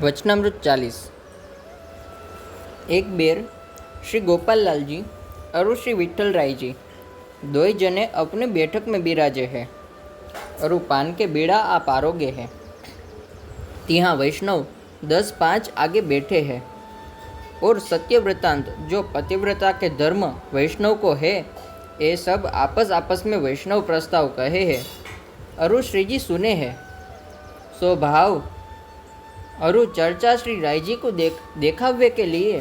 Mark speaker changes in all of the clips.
Speaker 1: वचनामृत 40। एक बेर श्री गोपाल लाल जी और श्री विठल राय जी दो जने अपने बैठक में बिराजे हैं और पान के बीड़ा आप आरोगे है। तिहा वैष्णव 10-5 आगे बैठे हैं और सत्य वृत्तांत जो पतिव्रता के धर्म वैष्णव को है ये सब आपस में वैष्णव प्रस्ताव कहे हैं। अरु श्री जी सुने हैं स्वभाव अरु चर्चा श्री राय जी को देखावे के लिए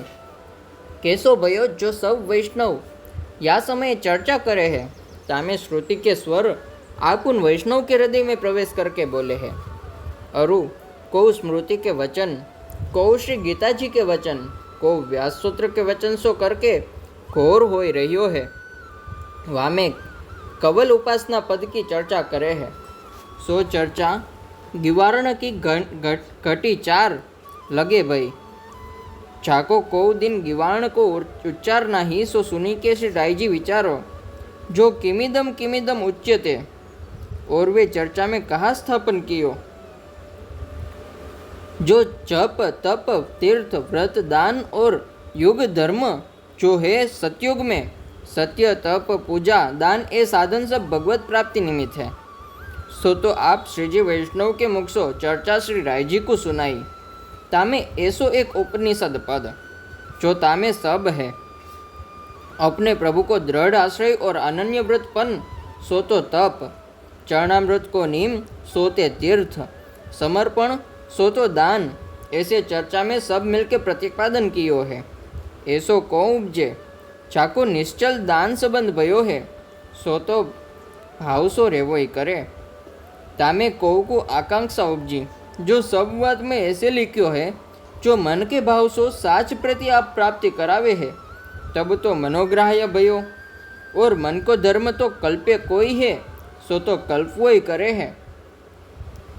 Speaker 1: कैसो भयो जो सब वैष्णव या समय चर्चा करे है तामे श्रुति के स्वर आप उन वैष्णव के हृदय में प्रवेश करके बोले हैं। अरु को स्मृति के वचन को श्री गीता जी के वचन को व्यास सूत्र के वचन सो करके घोर हो रहियो है। वामे कवल उपासना पद की चर्चा करे है। सो चर्चा गिवारण की घटी 4 लगे भई जाको को दिन गिवारण को उच्चार नहीं सो सुनी के श्री राय जी विचारो जो किमिदम उच्यते और वे चर्चा में कहाँ स्थापन कियो जो जप तप तीर्थ व्रत दान और युग धर्म जो है सतयुग में सत्य तप पूजा दान ये साधन सब भगवत प्राप्ति निमित्त है। सो तो आप श्रीजी वैष्णव के मुख सो चर्चा श्री राय जी को सुनाई तामे ऐसो एक उपनिषद पद जो तामे सब है अपने प्रभु को दृढ़ आश्रय और अनन्य व्रतपन सो तो तप चरणामृत को नीम सोते तीर्थ समर्पण सो तो दान ऐसे चर्चा में सब मिलके प्रतिपादन कियो है। ऐसो को उपजे जाको निश्चल दान संबंध भयो है सो तो भाव सो रेवो ही करे तामे को आकांक्षा उपजी जो सब बात में ऐसे लिखियो है जो मन के भाव सो साच प्रति आप प्राप्ति करावे है तब तो मनोग्राह्य भयो और मन को धर्म तो कल्पे कोई है सो तो कल्पवो ही करे है।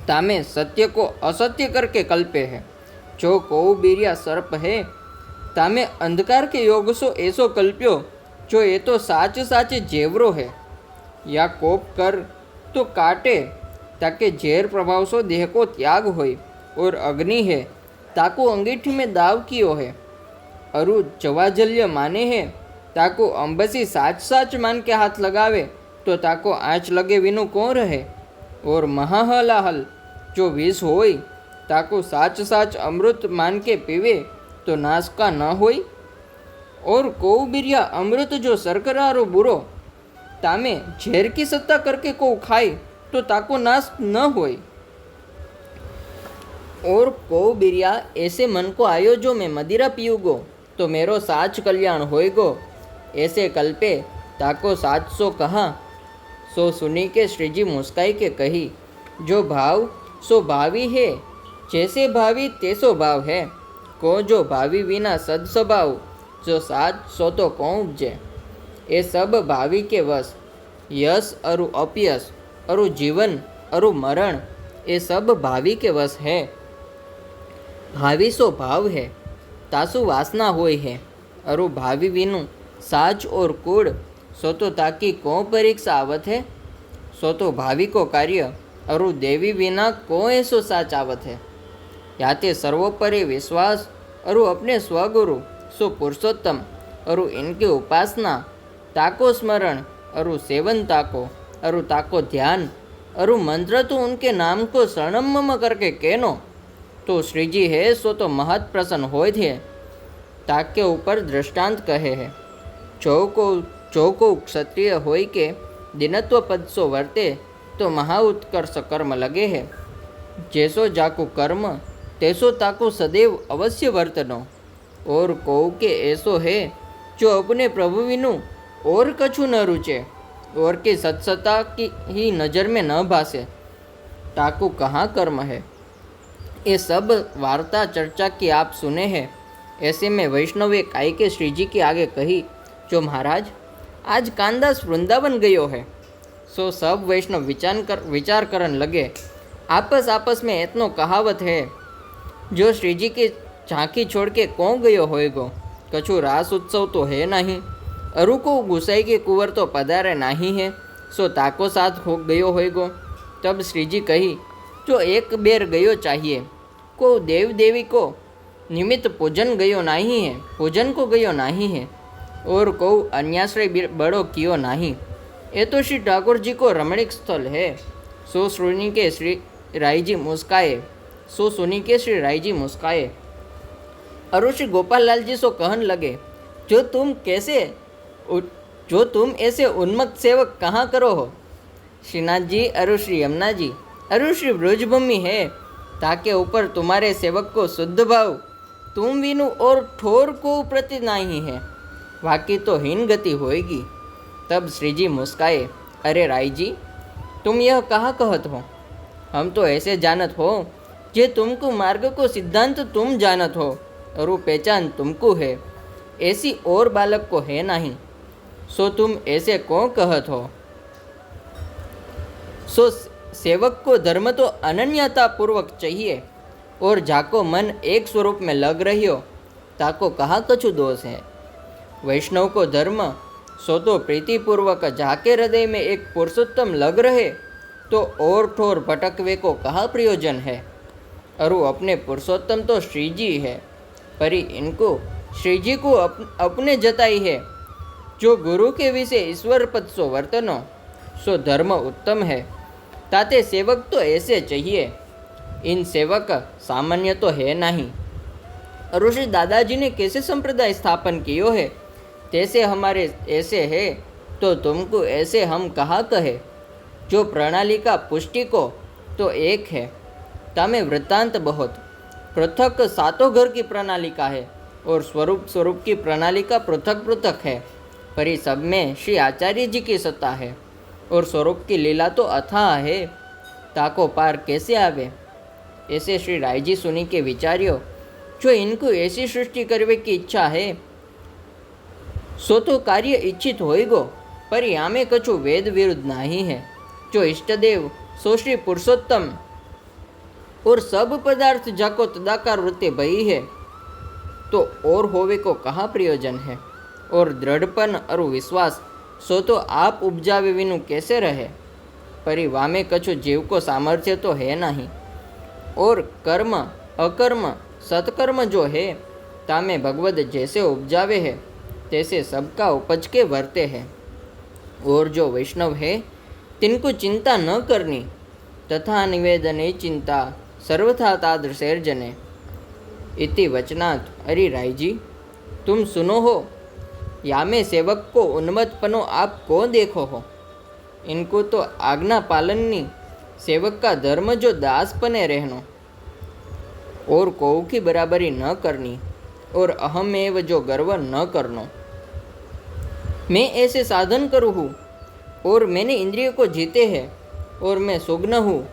Speaker 1: तामे सत्य को असत्य करके कल्पे है जो को बीरिया सर्प है तामे अंधकार के योग सो ऐसो कल्प्यो जो ये तो साचे जेवरो है या कोप कर तो काटे ताके झेर प्रभाव सो देह को त्याग होय और अग्नि है ताको अंगीठी में दाव कियो है अरु जवाजल्य माने है ताको अंबसी साच मान के हाथ लगावे तो ताको आँच लगे विनु कौन रहे और महाहलाहल जो विष होय ताको साच अमृत मान के पीवे तो नाश का न होय और को बिरिया अमृत जो सरकरारो बुरो तामे झेर की सत्ता करके को खाए तो ताको नाश न होय और को बिरिया ऐसे मन को आयो जो मैं मदिरा पीऊगो तो मेरो साच कल्याण होएगो ऐसे कल्पे ताको साच सो कहा सो सुनी के श्रीजी मुस्काई के कही जो भाव सो भावी है जैसे भावी तैसो भाव है को जो भावी विना सद स्वभाव जो साच सो तो कौन उपजे ये सब भावी के वश यश अरु अपयश अरु जीवन अरु मरण ये सब भावी के वश है। भावी सो भाव है तासु वासना होय है अरु भावी विनु साच और कूड़ सो तो ताकि को परीक्षा आवत है सो तो भावी को कार्य अरु देवी विना को ऐसो साच आवत है। याते सर्वोपरि विश्वास अरु अपने स्वगुरु सो पुरुषोत्तम अरु इनकी उपासना ताको स्मरण अरु सेवन ताको अरु ताको ध्यान अरु मंत्र तो उनके नाम को शरणम करके कहनो तो श्रीजी है सो तो महत प्रसन्न होय थे ताके ऊपर दृष्टांत कहे है जो को क्षत्रिय होय के दिनत्व पद सो वर्ते तो महा उत्कर्ष कर्म लगे है जैसो जाको कर्म तैसो ताको सदैव अवश्य वर्तनो और को के ऐसो है जो अपने प्रभु विनु और कछु न रुचे और की सत्सता की ही नज़र में न भासे ताको कहाँ कर्म है। ये सब वार्ता चर्चा की आप सुने हैं। ऐसे में वैष्णव एक आई के श्री जी के आगे कही जो महाराज आज कानदास वृंदावन गयो है। सो सब वैष्णव विचार करन लगे आपस में इतनो कहावत है जो श्री जी की झांकी छोड़ के कौन गयो होएगो कछु रास उत्सव तो है नहीं अरु को गुसाई के कुंवर तो पधारे नहीं है सो ताको साथ हो गयो होएगो। तब श्रीजी कही जो एक बेर गयो चाहिए को देव देवी को निमित्त पूजन को गयो नहीं है और को अन्याश्रय बड़ो कियो नहीं। ये तो श्री ठाकुर जी को रमणीक स्थल है। सो सुनी के श्री रायजी मुस्काए। अरु श्री गोपाल लाल जी सो कहन लगे, जो तुम ऐसे उन्मत्त सेवक कहाँ करो हो? श्रीनाथ जी, अरु श्री यमुना जी, अरु श्री ब्रजभूमि है, ताके ऊपर तुम्हारे सेवक को शुद्ध भाव तुम विनु और ठोर को प्रति नहीं है, बाकी तो हीन गति होएगी। तब श्री जी मुस्काए, अरे राय जी, तुम यह कहा कहत हो? हम तो ऐसे जानत हो जे तुमको मार्ग को सिद्धांत तुम जानत हो और पहचान तुमको है, ऐसी और बालक को है नहीं। सो तुम ऐसे कौन कहत हो? सो सेवक को धर्म तो अनन्यता पूर्वक चाहिए और जाको मन एक स्वरूप में लग रही हो, ताको कहाँ कछु दोष है। वैष्णव को धर्म सो तो प्रीतिपूर्वक जाके हृदय में एक पुरुषोत्तम लग रहे तो और ठोर भटकवे को कहाँ प्रयोजन है। अरु अपने पुरुषोत्तम तो श्री जी है, परी इनको श्री जी को अपने जताई है। जो गुरु के विषय ईश्वर पद सो वर्तनो सो धर्म उत्तम है, ताते सेवक तो ऐसे चाहिए। इन सेवक सामान्य तो है नहीं। ऋषि दादाजी ने कैसे संप्रदाय स्थापन कियो है, तैसे हमारे ऐसे है तो तुमको ऐसे हम कहा कहे। जो प्रणाली का पुष्टि को तो एक है, तामे वृत्तांत बहुत पृथक सातों घर की प्रणाली का है और स्वरूप की प्रणाली का पृथक पृथक है, पर सब में श्री आचार्य जी की सत्ता है और स्वरूप की लीला तो अथाह है, ताको पार कैसे आवे। ऐसे श्री राय जी सुनी के विचार्यो, जो इनको ऐसी सृष्टि करवे की इच्छा है सो तो कार्य इच्छित होएगो, पर यामे कछु वेद विरुद्ध नहीं है। जो इष्टदेव सो श्री पुरुषोत्तम और सब पदार्थ जाको तदाकार वृत्ति भई है, तो और होवे को कहाँ प्रयोजन है। और दृढ़पन और विश्वास सो तो आप उपजावे विनु कैसे रहे, परि वामे कछु जीव को सामर्थ्य तो है नहीं। और कर्म अकर्म सत्कर्म जो है, तामे भगवत जैसे उपजावे है तैसे सबका उपज के वर्ते हैं। और जो वैष्णव है तिनको चिंता न करनी, तथा निवेदने चिंता सर्वथा तादृशैर्जने इति वचनात्। अरे राय जी, तुम सुनो हो, यामे सेवक को उन्मत्तपनो आप को देखो हो। इनको तो आज्ञा पालननी सेवक का धर्म जो दास पने रहनो और कोऊ की बराबरी न करनी और अहमेव जो गर्व न करनो। मैं ऐसे साधन करूँ हूँ और मैंने इंद्रिय को जीते हैं और मैं सुग्न हूँ,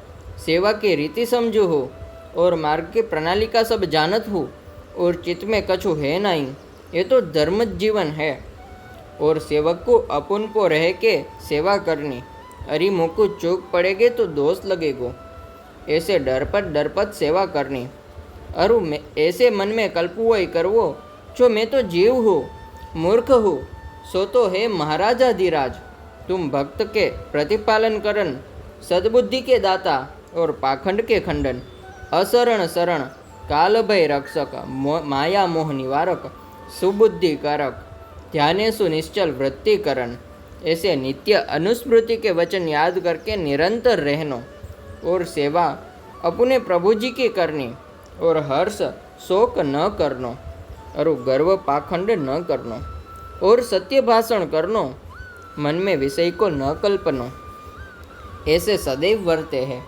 Speaker 1: सेवा की रीति समझू हूँ और मार्ग की प्रणाली का सब जानत हूँ और चित्त में कछु है नहीं। ये तो धर्म जीवन है और सेवक को अपन को रह के सेवा करनी। अरे मुझको चूक पड़ेगे तो दोष लगेगो, ऐसे डरपत सेवा करनी। अरु मैं ऐसे मन में कल्पुवई करवो, जो मैं तो जीव हूँ, मूर्ख हूँ, सो तो है महाराजाधिराज। तुम भक्त के प्रतिपालन करन, सद्बुद्धि के दाता और पाखंड के खंडन, असरण शरण, काल भय रक्षक, माया मोह निवारक, सुबुद्धि कारक, ध्यानेशु निश्चल वृत्ति करण। ऐसे नित्य अनुस्मृति के वचन याद करके निरंतर रहनो और सेवा अपने प्रभु जी की करनी और हर्ष शोक न करनो और गर्व पाखंड न करनो और सत्य भाषण करनो, मन में विषय को न कल्पनो। ऐसे सदैव वर्ते हैं।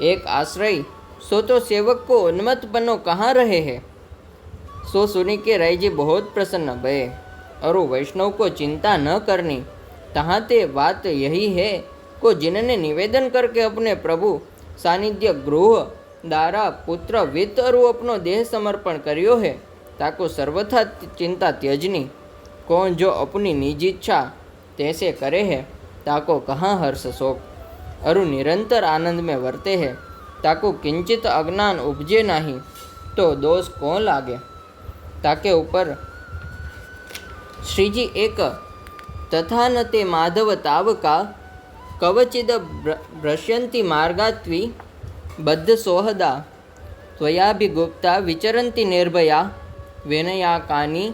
Speaker 1: एक आश्रय सो तो सेवक को उन्मत्त बनो कहाँ रहे हैं। सो सुनी के राय जी बहुत प्रसन्न भये और वैष्णव को चिंता न करनी। तहाँ ते बात यही है को जिन्होंने निवेदन करके अपने प्रभु सानिध्य गृह दारा पुत्र वित्त और अपनो देह समर्पण करियो है, ताको सर्वथा चिंता त्यजनी। कौन जो अपनी निजी इच्छा तैसे करे है, ताको कहाँ हर्ष शोक, अरु निरंतर आनंद में वर्ते है, ताको किंचित अज्ञान उपजे नहीं, तो दोष कौन लागे। ताके ऊपर श्रीजी एक तथा न ते माधव तावका कवचिद भ्रश्यन्ति मार्गात्वी बद्ध सोहदा ત્વયાભિગુપ્તા વિચરંતી નિર્ભયા વિનયાકાની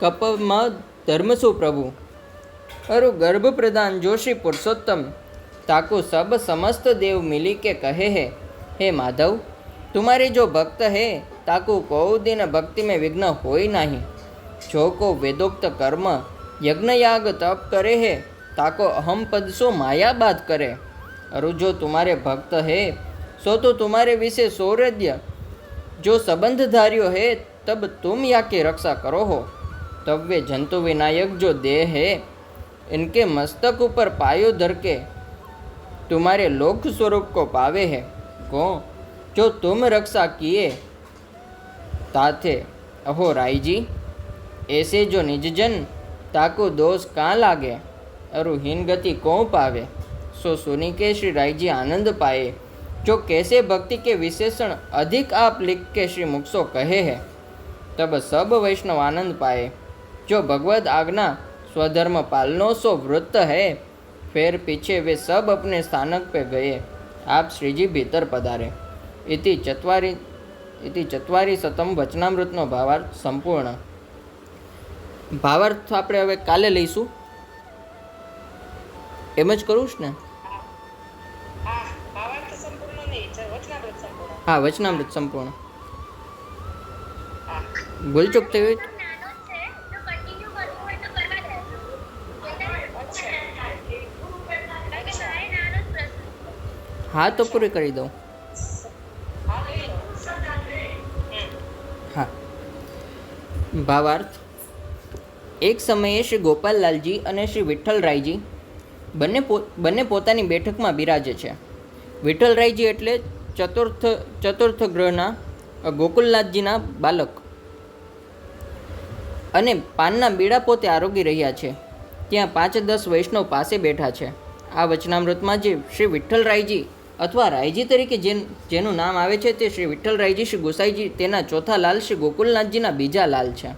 Speaker 1: કપમાં ધર્મસુ પ્રભુ। अरु गर्भ प्रदान जो श्री पुरुषोत्तम ताको सब समस्त देव मिली के कहे है, हे माधव तुम्हारे जो भक्त है ताको को दिन भक्ति में विघ्न होई नहीं। जो को वेदोक्त कर्म यज्ञ याग तप करे है ताको अहम पद सो माया बात करे। अरु जो तुम्हारे भक्त है सो तो तुम्हारे विषय सौरद्य जो संबंधधारियों है तब तुम या की रक्षा करो हो। तब वे जंतु विनायक जो देह है इनके मस्तक ऊपर पायो धर के तुम्हारे लोक स्वरूप को पावे है। को जो तुम रक्षा किए ताथे अहो राय जी, ऐसे जो निजजन ताको दोष कहाँ लागे। अरु हीन गति कौन पावे। सो सुनी के श्री राय जी आनंद पाए। जो कैसे भक्ति के विशेषण अधिक आप लिख के श्री मुक्सो कहे है। तब सब वैष्णव आनंद पाए। जो भगवद आज्ञा स्वधर्म पालनो सो वृत्त है। फिर पीछे वे सब अपने स्थानक पे गए। आप श्रीजी भीतर पधारे। इति चत्वारी शतम वचनामृतनो भावार्थ संपूर्ण। भावार्थ આપણે હવે કાલે લઈશું, એમ જ કરું ને? હા, વચનામૃત સંપૂર્ણ। ભૂલચૂક થઈ હોય हाँ तो पूरी करी दो। हाँ, भावार्थ। एक समये श्री गोपाललालजी અને શ્રી વિઠ્ઠલરાયજી બંને પોતાની બેઠકમાં બિરાજે છે। વિઠ્ઠલરાયજી એટલે ચતુર્થ ગ્રહના ગોકુલનાથજીના બાલક અને પાનના બીડા પોતે આરોગી રહ્યા છે। ત્યાં 5-10 વૈષ્ણવ પાસે બેઠા છે। આ વચનામૃતમાં જે શ્રી વિઠ્ઠલરાયજી અથવા રાયજી તરીકે જેનું નામ આવે છે તે શ્રી વિઠ્ઠલરાયજી શ્રી ગોસાઈજી તેના ચોથા લાલ શ્રી ગોકુલનાથજીના બીજા લાલ છે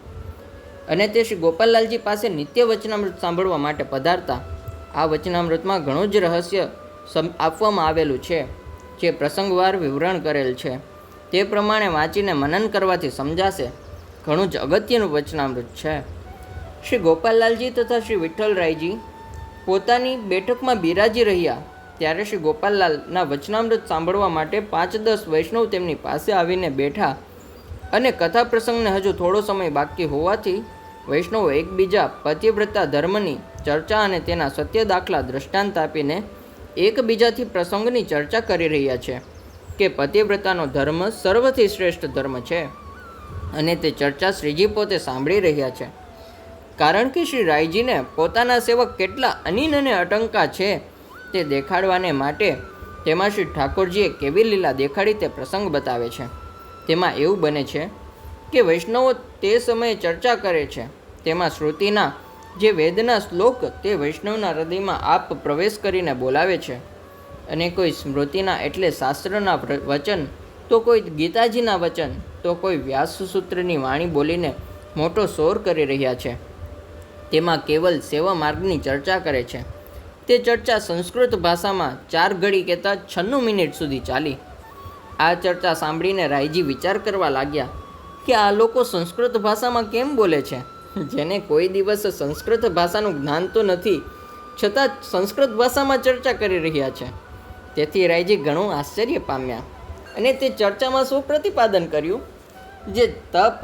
Speaker 1: અને તે શ્રી ગોપાલલાલજી પાસે નિત્ય વચનામૃત સાંભળવા માટે પધારતા। આ વચનામૃતમાં ઘણું જ રહસ્ય આપવામાં આવેલું છે જે પ્રસંગવાર વિવરણ કરેલ છે। તે પ્રમાણે વાંચીને મનન કરવાથી સમજાશે। ઘણું જ અગત્યનું વચનામૃત છે। શ્રી ગોપાલલાલજી તથા શ્રી વિઠ્ઠલરાયજી પોતાની બેઠકમાં બિરાજી રહ્યા ત્યારે શ્રી ગોપાલલાલના વચનામૃત સાંભળવા માટે 5-10 વૈષ્ણવ તેમની પાસે આવીને બેઠા અને કથા પ્રસંગને હજુ થોડો સમય બાકી હોવાથી વૈષ્ણવો એકબીજા પતિવ્રતા ધર્મની ચર્ચા અને તેના સત્ય દાખલા દ્રષ્ટાંત આપીને એકબીજાથી પ્રસંગની ચર્ચા કરી રહ્યા છે કે પતિવ્રતાનો ધર્મ સર્વથી શ્રેષ્ઠ ધર્મ છે અને તે ચર્ચા શ્રીજી પોતે સાંભળી રહ્યા છે। કારણ કે શ્રી રાયજીને પોતાના સેવક કેટલા અનીન અને અટંકા છે તે દેખાડવાને માટે તેમાં શ્રી ઠાકોરજીએ કેવી લીલા દેખાડી તે પ્રસંગ બતાવે છે। તેમાં એવું બને છે કે વૈષ્ણવો તે સમયે ચર્ચા કરે છે તેમાં શ્રુતિના જે વેદના શ્લોક તે વૈષ્ણવના હૃદયમાં આપ પ્રવેશ કરીને બોલાવે છે અને કોઈ સ્મૃતિના એટલે શાસ્ત્રના વચન તો કોઈ ગીતાજીના વચન તો કોઈ વ્યાસસૂત્રની વાણી બોલીને મોટો શોર કરી રહ્યા છે। તેમાં કેવલ સેવા માર્ગની ચર્ચા કરે છે। તે ચર્ચા સંસ્કૃત ભાષામાં 4 ઘડી કહેતા 96 મિનિટ સુધી ચાલી। આ ચર્ચા સાંભળીને રાયજી વિચાર કરવા લાગ્યા કે આ લોકો સંસ્કૃત ભાષામાં કેમ બોલે છે, જેને કોઈ દિવસ સંસ્કૃત ભાષાનું જ્ઞાન તો નથી છતાં સંસ્કૃત ભાષામાં ચર્ચા કરી રહ્યા છે। તેથી રાયજી ઘણું આશ્ચર્ય પામ્યા અને તે ચર્ચામાં શું પ્રતિપાદન કર્યું। જે તપ,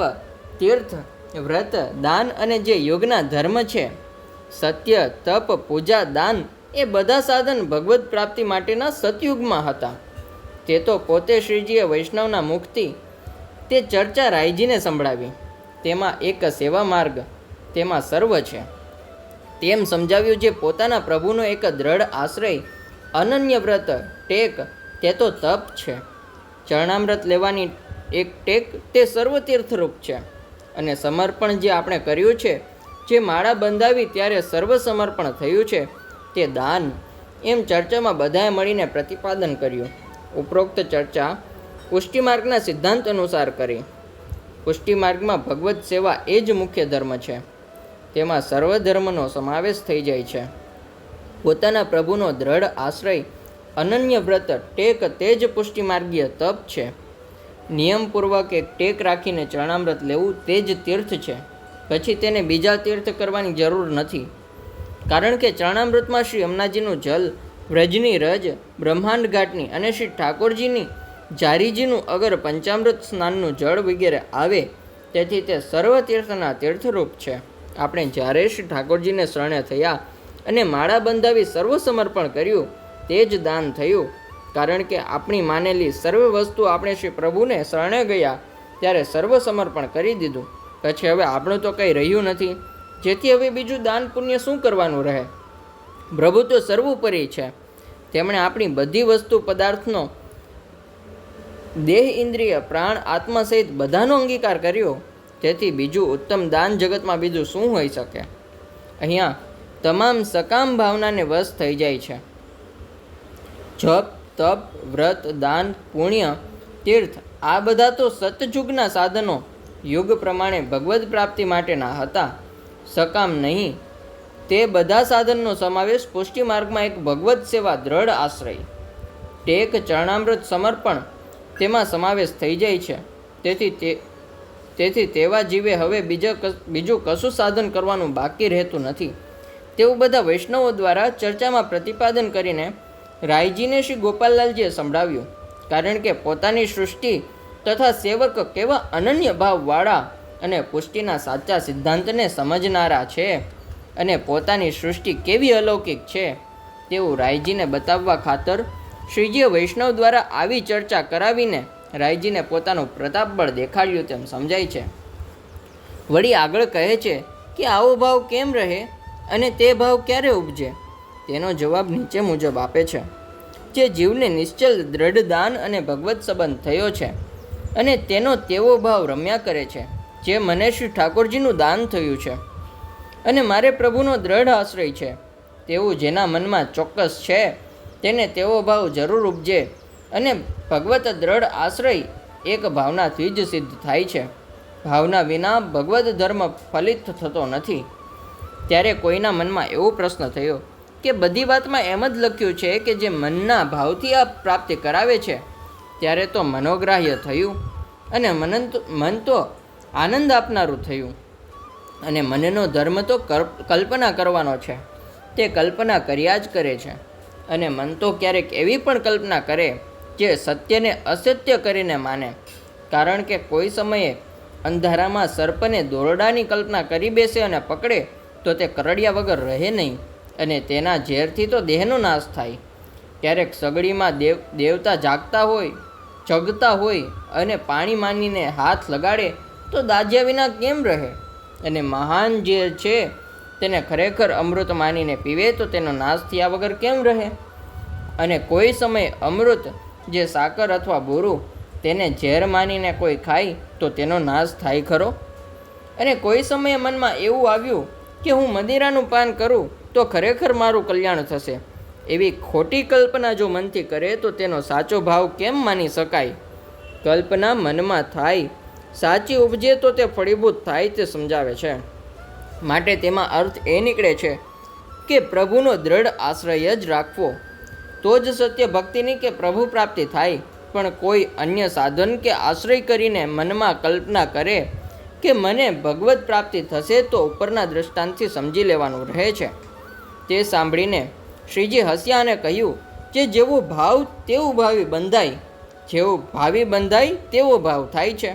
Speaker 1: તીર્થ, વ્રત, દાન અને જે યોગના ધર્મ છે, સત્ય, તપ, પૂજા, દાન એ બધા સાધન ભગવત પ્રાપ્તિ માટેના સતયુગમાં હતા। તે તો પોતે શ્રીજીએ વૈષ્ણવના મુખથી તે ચર્ચા રાયજીને સંભળાવી। તેમાં એક સેવા માર્ગ તેમાં સર્વ છે તેમ સમજાવ્યું। જે પોતાના પ્રભુનો એક દ્રઢ આશ્રય, અનન્ય વ્રત, ટેક તે તો તપ છે। ચરણામૃત લેવાની એક ટેક તે સર્વ તીર્થરૂપ છે અને સમર્પણ જે આપણે કર્યું છે, જે માળા બંધાવી ત્યારે સર્વ સમર્પણ થયું છે તે દાન। એમ ચર્ચામાં બધાએ મળીને પ્રતિપાદન કર્યું। ઉપરોક્ત ચર્ચા પુષ્ટિમાર્ગના સિદ્ધાંત અનુસાર કરી। પુષ્ટિમાર્ગમાં ભગવત સેવા એ જ મુખ્ય ધર્મ છે। તેમાં સર્વ ધર્મનો સમાવેશ થઈ જાય છે। પોતાના પ્રભુનો દ્રઢ આશ્રય, અનન્ય વ્રત, ટેક તે જ પુષ્ટિમાર્ગીય તપ છે। નિયમપૂર્વક એક ટેક રાખીને ચરણામૃત લેવું તે જ તીર્થ છે. પછી તેને બીજા તીર્થ કરવાની જરૂર નથી. કારણ કે ચરણામૃતમાં શ્રી યમુનાજીનું જલ, વ્રજની રજ, બ્રહ્માંડ ઘાટની અને શ્રી ઠાકોરજીની જારીજીનું અગર પંચામૃત સ્નાનનું જળ વગેરે આવે, તેથી તે સર્વ તીર્થના તીર્થરૂપ છે. આપણે જ્યારે શ્રી ઠાકોરજીને શરણે થયા અને માળા બંધાવી સર્વ સમર્પણ કર્યું, તે જ દાન થયું. કારણ કે આપણી માનેલી સર્વ વસ્તુ આપણે શ્રી પ્રભુને શરણે ગયા ત્યારે સર્વ સમર્પણ કરી દીધું. પછી હવે આપણું તો કંઈ રહ્યું નથી, જેથી હવે બીજું દાન પુણ્ય શું કરવાનું રહે? પ્રભુ તો સર્વોપરી છે. તેમણે આપણી બધી વસ્તુ પદાર્થનો દેહ, ઇન્દ્રિય, પ્રાણ, આત્મા સહિત બધાનો અંગીકાર કર્યો. તેથી બીજું ઉત્તમ દાન જગતમાં બીજું શું હોઈ શકે? અહીંયા તમામ સકામ ભાવનાને વશ થઈ જાય છે. જપ, તપ, વ્રત, દાન, પુણ્ય, તીર્થ આ બધા તો સતયુગના સાધનો યુગ પ્રમાણે ભગવદ પ્રાપ્તિ માટેના હતા, સકામ નહીં. તે બધા સાધનનો સમાવેશ પુષ્ટિ માર્ગમાં એક ભગવદ સેવા, દ્રઢ આશ્રય, ટેક, ચરણામૃત સમર્પણ તેમાં સમાવેશ થઈ જાય છે. તેથી તેવા જીવે હવે બીજું કશું સાધન કરવાનું બાકી રહેતું નથી. તેવું બધા વૈષ્ણવો દ્વારા ચર્ચામાં પ્રતિપાદન કરીને રાયજીને શ્રી ગોપાલલાલજીએ સંભળાવ્યું. કારણ કે પોતાની સૃષ્ટિ તથા સેવક કેવા અનન્ય ભાવવાળા અને પુષ્ટિના સાચા સિદ્ધાંતને સમજનારા છે અને પોતાની સૃષ્ટિ કેવી અલૌકિક છે, તેવું રાયજીને બતાવવા ખાતર શ્રીજીએ વૈષ્ણવ દ્વારા આવી ચર્ચા કરાવીને રાયજીને પોતાનું પ્રતાપ બળ દેખાડ્યું તેમ સમજાય છે. વળી આગળ કહે છે કે આવો ભાવ કેમ રહે અને તે ભાવ ક્યારે ઉપજે? તેનો જવાબ નીચે મુજબ આપે છે. જે જીવને નિશ્ચલ દ્રઢ દાન અને ભગવત સંબંધ થયો છે અને તેનો તેવો ભાવ રમ્યા કરે છે, જે મને શ્રી ઠાકોરજીનું દાન થયું છે અને મારે પ્રભુનો દ્રઢ આશ્રય છે, તેવું જેના મનમાં ચોક્કસ છે, તેને તેવો ભાવ જરૂર ઉપજે. અને ભગવત દ્રઢ આશ્રય એક ભાવનાથી જ સિદ્ધ થાય છે. ભાવના વિના ભગવદ ધર્મ ફલિત થતો નથી. ત્યારે કોઈના મનમાં એવો પ્રશ્ન થયો કે બધી વાતમાં એમ જ લખ્યું છે કે જે મનના ભાવથી આ પ્રાપ્તિ કરાવે છે, ત્યારે તો મનોગ્રાહ્ય થયું અને મન તો આનંદ આપનારું થયું. અને મનનો ધર્મ તો કલ્પના કરવાનો છે, તે કલ્પના કર્યા જ કરે છે. અને મન તો ક્યારેક એવી પણ કલ્પના કરે જે સત્યને અસત્ય કરીને માને. કારણ કે કોઈ સમયે અંધારામાં સર્પને દોરડાની કલ્પના કરી બેસે અને પકડે તો તે કરડ્યા વગર રહે નહીં અને તેના ઝેરથી તો દેહનો નાશ થાય. ક્યારેક સગડીમાં દેવતા જગતા હોય અને પાણી માનીને હાથ લગાડે તો દાજ્યા વિના કેમ રહે? અને મહાન ઝેર છે તેને ખરેખર અમૃત માનીને પીવે તો તેનો નાશ થયા વગર કેમ રહે? અને કોઈ સમયે અમૃત જે સાકર અથવા બોરું તેને ઝેર માનીને કોઈ ખાય તો તેનો નાશ થાય ખરો? અને કોઈ સમયે મનમાં એવું આવ્યું કે હું મદિરાનું પાન કરું તો ખરેખર મારું કલ્યાણ થશે, એવી ખોટી કલ્પના જો મનથી કરે તો તેનો સાચો ભાવ કેમ માની શકાય? કલ્પના મનમાં થાય, સાચી ઉપજે તો તે ફળીભૂત થાય તે સમજાવે છે. માટે તેમાં અર્થ એ નીકળે છે કે પ્રભુનો દ્રઢ આશ્રય જ રાખવો, તો જ સત્ય ભક્તિની કે પ્રભુ પ્રાપ્તિ થાય. પણ કોઈ અન્ય સાધન કે આશ્રય કરીને મનમાં કલ્પના કરે કે મને ભગવત પ્રાપ્તિ થશે તો ઉપરના દ્રષ્ટાંતથી સમજી લેવાનું રહે છે. તે સાંભળીને શ્રીજી હસ્યા અને કહ્યું, જે જેવો ભાવ તેવું ભાવી બંધાય, જેવું ભાવી બંધાય તેવો ભાવ થાય છે.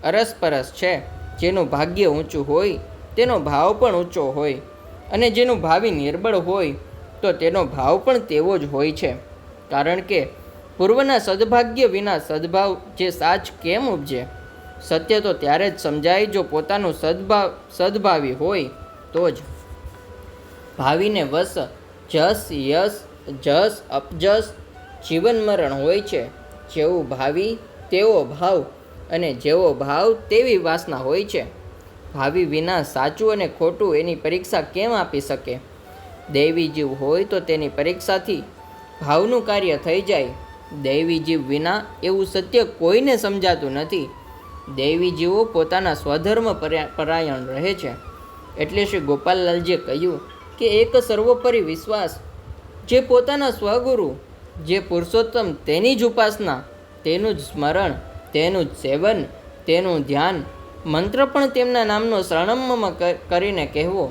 Speaker 1: અરસપરસ છે. જેનું ભાગ્ય ઊંચું હોય તેનો ભાવ પણ ઊંચો હોય, અને જેનું ભાવિ નિર્બળ હોય તો તેનો ભાવ પણ તેવો જ હોય છે. કારણ કે પૂર્વના સદભાગ્ય વિના સદભાવ જે સાચ કેમ ઉપજે? સત્ય તો ત્યારે જ સમજાય જો પોતાનું સદભાવી હોય તો જ. ભાવિને વશ જસ અપજસ જીવન મરણ હોય છે. જેવું ભાવિ તેવો ભાવ, અને જેવો ભાવ તેવી વાસના હોય છે. ભાવિ વિના સાચું અને ખોટું એની પરીક્ષા કેમ આપી શકે? દૈવી જીવ હોય તો તેની પરીક્ષાથી ભાવનું કાર્ય થઈ જાય. દૈવી જીવ વિના એવું સત્ય કોઈને સમજાતું નથી. દૈવી જીવો પોતાના સ્વધર્મ પરાયણ રહે છે. એટલે શ્રી ગોપાલલાલજીએ કહ્યું કે એક સર્વોપરી વિશ્વાસ, જે પોતાના સ્વગુરુ, જે પુરુષોત્તમ તેની જ ઉપાસના, તેનું જ સ્મરણ તેનું જ સેવન, તેનું ધ્યાન, મંત્ર પણ તેમના નામનો શરણમમાં કરીને કહેવો,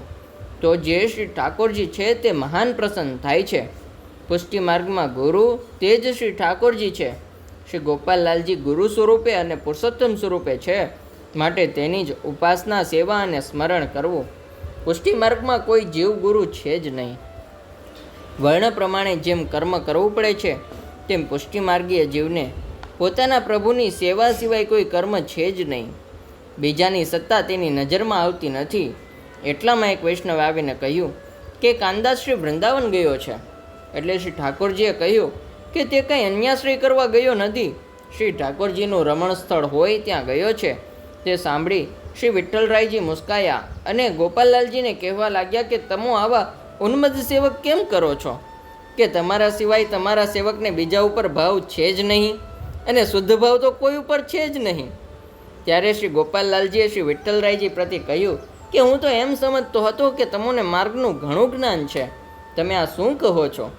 Speaker 1: તો જે શ્રી ઠાકોરજી છે તે મહાન પ્રસન્ન થાય છે. પુષ્ટિ માર્ગમાં ગુરુ તે જ શ્રી ઠાકોરજી છે. શ્રી ગોપાલલાલજી ગુરુ સ્વરૂપે અને પુરુષોત્તમ સ્વરૂપે છે, માટે તેની જ ઉપાસના, સેવા અને સ્મરણ કરવું. પુષ્ટિ માર્ગમાં કોઈ જીવ ગુરુ છે જ નહીં. વર્ણ પ્રમાણે જેમ કર્મ કરવું પડે છે, તેમ પુષ્ટિ માર્ગીય જીવને પોતાના પ્રભુની સેવા સિવાય કોઈ કર્મ છે જ નહીં. બીજાની સત્તા તેની નજરમાં આવતી નથી. એટલામાં એક વૈષ્ણવ આવીને કહ્યું કે કાનદાસ શ્રી વૃંદાવન ગયો છે. એટલે શ્રી ઠાકોરજીએ કહ્યું કે તે કંઈ અન્યાશ્રય કરવા ગયો નથી, શ્રી ઠાકોરજીનું રમણ સ્થળ હોય ત્યાં ગયો છે. તે સાંભળી શ્રી વિઠ્ઠલરાયજી મુસ્કાયા અને ગોપાલલાલજીને કહેવા લાગ્યા કે તમે આવા ઉન્મદ સેવક કેમ કરો છો, કે તમારા સિવાય તમારા સેવકને બીજા ઉપર ભાવ છે જ નહીં, અને શુદ્ધ ભાવ તો કોઈ ઉપર છે જ નહીં. ત્યારે શ્રી ગોપાલલાલજીએ શ્રી વિઠ્ઠલરાયજી પ્રત્યે કહ્યું કે હું તો એમ સમજતો હતો કે તમને માર્ગનું ઘણું જ્ઞાન છે. તમે આ શું કહો છો?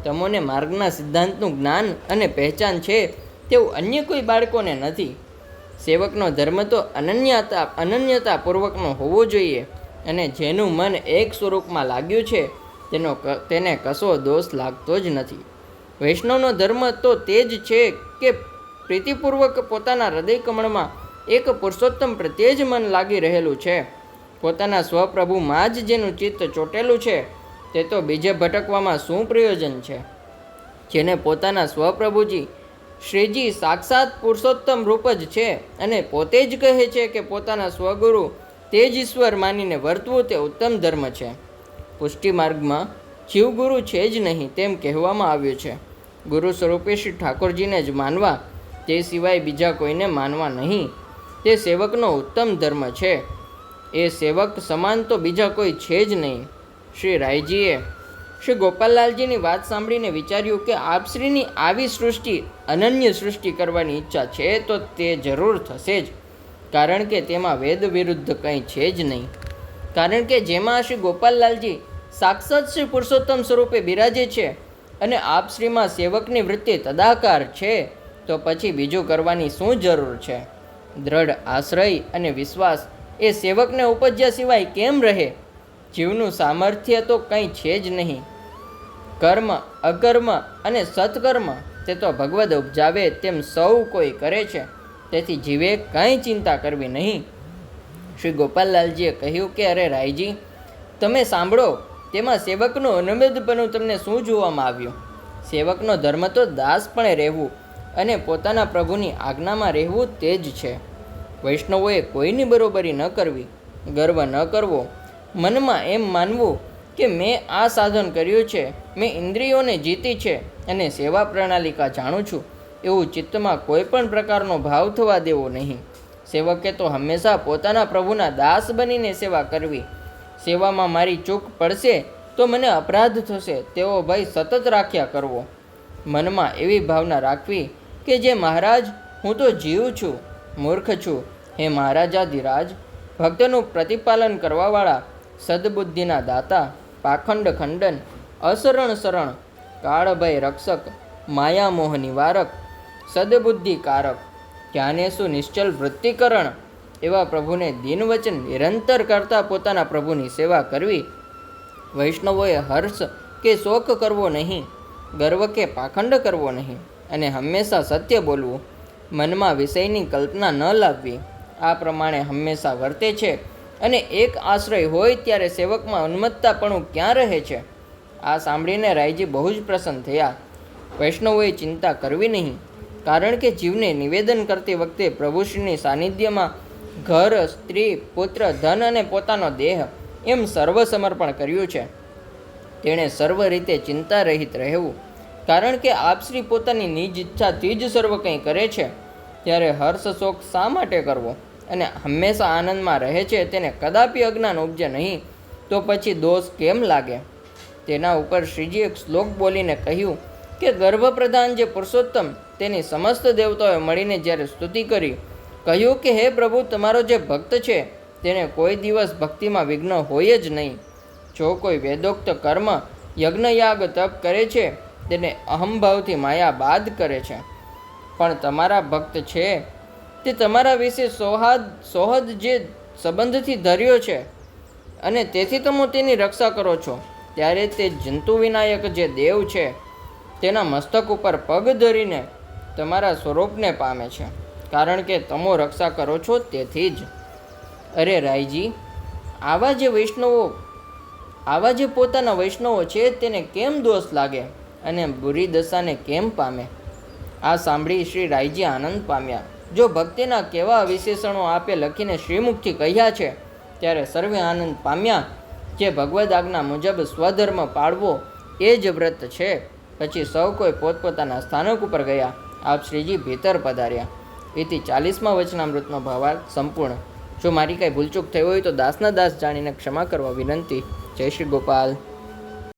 Speaker 1: તમને માર્ગના સિદ્ધાંતનું જ્ઞાન અને પહેચાન છે તેવું અન્ય કોઈ બાળકોને નથી. સેવકનો ધર્મ તો અનન્યતાપૂર્વકનો હોવો જોઈએ, અને જેનું મન એક સ્વરૂપમાં લાગ્યું છે તેને કશો દોષ લાગતો જ નથી. વૈષ્ણવનો ધર્મ તો તે જ છે કે પ્રીતિપૂર્વક પોતાના હૃદય કમળમાં એક પુરુષોત્તમ પ્રત્યે જ મન લાગી રહેલું છે. પોતાના સ્વપ્રભુમાં જ જેનું ચિત્ત ચોટેલું છે, તે તો બીજે ભટકવામાં શું પ્રયોજન છે? જેને પોતાના સ્વપ્રભુજી શ્રીજી સાક્ષાત પુરુષોત્તમ રૂપ જ છે, અને પોતે જ કહે છે કે પોતાના સ્વગુરુ તે જ ઈશ્વર માનીને વર્તવું તે ઉત્તમ ધર્મ છે. પુષ્ટિ માર્ગમાં જીવગુરુ છે જ નહીં તેમ કહેવામાં આવ્યું છે. ગુરુ સ્વરૂપે શ્રી ઠાકોરજીને જ માનવા, તે સિવાય બીજા કોઈને માનવા નહીં. તે સેવકનો ઉત્તમ ધર્મ છે. એ સેવક સમાન તો બીજા કોઈ છે જ નહીં. શ્રી રાયજીએ શ્રી ગોપાલલાલજીની વાત સાંભળીને વિચાર્યું કે આપશ્રીની આવી સૃષ્ટિ, અનન્ય સૃષ્ટિ કરવાની ઈચ્છા છે તો તે જરૂર થશે જ, કારણ કે તેમાં વેદ વિરુદ્ધ કંઈ છે જ નહીં. કારણ કે જેમાં શ્રી ગોપાલલાલજી સાક્ષાત શ્રી પુરુષોત્તમ સ્વરૂપે બિરાજે છે, અને આપશ્રીમાં સેવકની વૃત્તિ તદાકાર છે, તો પછી બીજું કરવાની શું જરૂર છે? દ્રઢ આશ્રય અને વિશ્વાસ એ સેવકને ઉપજ્યા સિવાય કેમ રહે? જીવનું સામર્થ્ય તો કંઈ છે જ નહીં. કર્મ, અકર્મ અને સત્કર્મ તે તો ભગવદ ઉપજાવે તેમ સૌ કોઈ કરે છે, તેથી જીવે કંઈ ચિંતા કરવી નહીં. શ્રી ગોપાલલાલજીએ કહ્યું કે અરે રાયજી, તમે સાંભળો, તેમાં સેવકનું અનુમેદપણું તમને શું જોવામાં આવ્યું? સેવકનો ધર્મ તો દાસપણે રહેવું અને પોતાના પ્રભુની આજ્ઞામાં રહેવું તે જ છે. વૈષ્ણવોએ કોઈની બરોબરી ન કરવી, ગર્વ ન કરવો, મનમાં એમ માનવું કે મેં આ સાધન કર્યું છે, મેં ઇન્દ્રિયોને જીતી છે અને સેવા પ્રણાલિકા જાણું છું, એવું ચિત્તમાં કોઈ પણ પ્રકારનો ભાવ થવા દેવો નહીં. સેવકે તો હંમેશા પોતાના પ્રભુના દાસ બનીને સેવા કરવી. સેવામાં મારી ચૂક પડશે તો મને અપરાધ થશે તેવો ભય સતત રાખ્યા કરવો. મનમાં એવી ભાવના રાખવી કે જે મહારાજ, હું તો જીવ છું, મૂર્ખ છું, હે મહારાજાધિરાજ, ભક્તનું પ્રતિપાલન કરવાવાળા, સદબુદ્ધિના દાતા, પાખંડ ખંડન, અશરણ શરણ, કાળભય રક્ષક, માયામોહ નિવારક, સદબુદ્ધિકારક, જ્ઞાનેશુ નિશ્ચલ વૃત્તિકરણ એવા પ્રભુને દિનવચન નિરંતર કરતા પોતાના પ્રભુની સેવા કરવી. વૈષ્ણવોએ હર્ષ કે શોક કરવો નહીં, ગર્વ કે પાખંડ કરવો નહીં, અને હંમેશા સત્ય બોલવું, મનમાં વિષયની કલ્પના ન લાવવી. આ પ્રમાણે હંમેશા વર્તે છે, અને એક આશ્રય હોય ત્યારે સેવકમાં ઉન્મત્તાપણું ક્યાં રહે છે? આ સાંભળીને રાયજી બહુ જ પ્રસન્ન થયા. વૈષ્ણવોએ ચિંતા કરવી નહીં, કારણ કે જીવને નિવેદન કરતી વખતે પ્રભુશ્રીની સાનિધ્યમાં ઘર, સ્ત્રી, પુત્ર, ધન અને પોતાનો દેહ એમ સર્વ સમર્પણ કર્યું છે. તેણે સર્વ રીતે ચિંતા રહિત રહેવું, કારણ કે આપશ્રી પોતાની નિજ ઈચ્છાથી જ સર્વ કંઈ કરે છે. ત્યારે હર્ષ શોક શા માટે કરવો? અને હંમેશા આનંદમાં રહે છે તેને કદાપી અજ્ઞાન ઉપજે નહીં, તો પછી દોષ કેમ લાગે? તેના ઉપર શ્રીજી એક શ્લોક બોલીને કહ્યું કે ગર્ભપ્રધાન જે પુરુષોત્તમ, તેની સમસ્ત દેવતાઓએ મળીને જ્યારે સ્તુતિ કરી, કહ્યું કે હે પ્રભુ, તમારો જે ભક્ત છે તેને કોઈ દિવસ ભક્તિમાં વિઘ્ન હોય જ નહીં. જો કોઈ વેદોક્ત કર્મ, યજ્ઞયાગ, તપ કરે છે તેને અહંભાવથી માયા બાદ કરે છે, પણ તમારા ભક્ત છે તે તમારા વિશે સોહદ જે સંબંધથી ધર્યો છે અને તેથી તમે તેની રક્ષા કરો છો, ત્યારે તે જંતુ વિનાયક જે દેવ છે તેના મસ્તક ઉપર પગ ધરીને તમારા સ્વરૂપને પામે છે, કારણ કે તમે રક્ષા કરો છો તેથી જ. અરે રાયજી, આવા જે પોતાના વૈષ્ણવો છે તેને કેમ દોષ લાગે અને બુરી દશાને કેમ પામે? આ સાંભળી શ્રી રાયજી આનંદ પામ્યા. જો ભક્તિના કેવા વિશેષણો આપે લખીને શ્રીમુખથી કહ્યા છે, ત્યારે સર્વે આનંદ પામ્યા. જે ભગવદ આજ્ઞા મુજબ સ્વધર્મ પાળવો એ જ વ્રત છે. પછી સૌ કોઈ પોતપોતાના સ્થાનક ઉપર ગયા. આપ શ્રીજી ભીતર પધાર્યા. એથી 40મા વચનામૃતનો ભાવાર્થ સંપૂર્ણ. જો મારી કાંઈ ભૂલચૂક થઈ હોય તો દાસના દાસ જાણીને ક્ષમા કરવા વિનંતી. જય શ્રી ગોપાલ.